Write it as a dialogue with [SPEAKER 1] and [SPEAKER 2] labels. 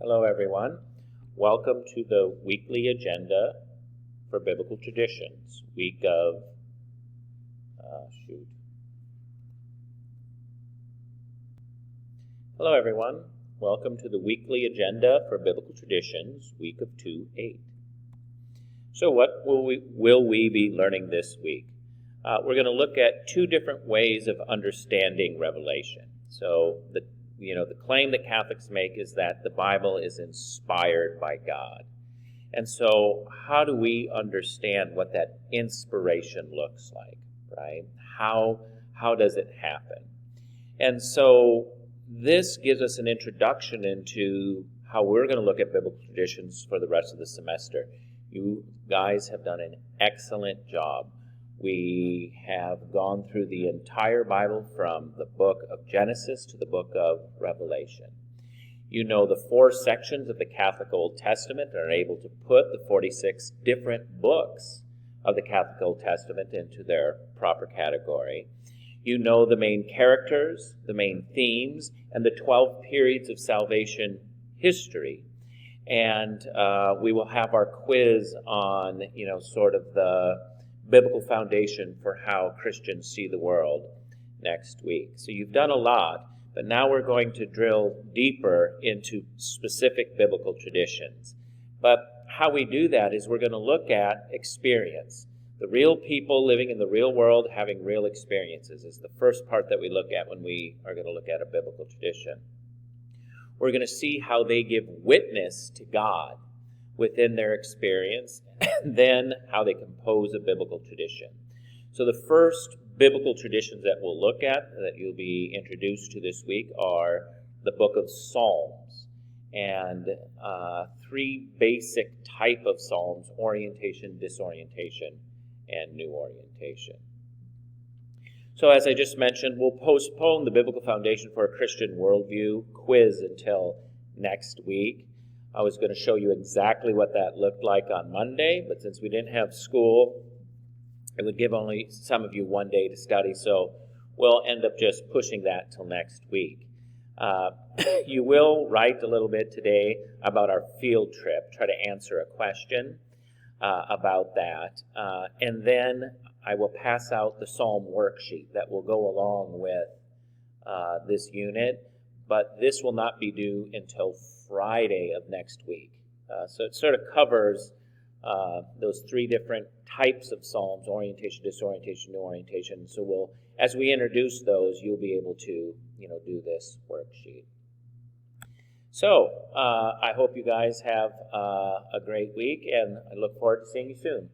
[SPEAKER 1] Hello, everyone. Welcome to the weekly agenda for Biblical Traditions, week of, Hello, everyone. Welcome to the weekly agenda for Biblical Traditions, week of 2-8. So what will we be learning this week? We're going to look at two different ways of understanding Revelation. So the claim that Catholics make is that the Bible is inspired by God. And so how do we understand what that inspiration looks like, right? How does it happen? And so this gives us an introduction into how we're going to look at biblical traditions for the rest of the semester. You guys have done an excellent job. We have gone through the entire Bible from the book of Genesis to the book of Revelation. You know the 4 sections of the Catholic Old Testament and are able to put the 46 different books of the Catholic Old Testament into their proper category. You know the main characters, the main themes, and the 12 periods of salvation history. And we will have our quiz on, sort of the biblical foundation for how Christians see the world next week. So you've done a lot, but now we're going to drill deeper into specific biblical traditions. But how we do that is we're going to look at experience. The real people living in the real world having real experiences is the first part that we look at when we are going to look at a biblical tradition. We're going to see how they give witness to God within their experience, and then how they compose a biblical tradition. So the first biblical traditions that we'll look at, that you'll be introduced to this week, are the book of Psalms, and 3 basic type of Psalms: orientation, disorientation, and new orientation. So as I just mentioned, we'll postpone the Biblical Foundation for a Christian Worldview quiz until next week. I was going to show you exactly what that looked like on Monday, but since we didn't have school, it would give only some of you one day to study, so we'll end up just pushing that till next week. You will write a little bit today about our field trip, try to answer a question about that, and then I will pass out the Psalm worksheet that will go along with this unit, but this will not be due until Friday of next week. So it sort of covers those 3 different types of Psalms: orientation, disorientation, new orientation. So as we introduce those, you'll be able to, do this worksheet. So I hope you guys have a great week, and I look forward to seeing you soon.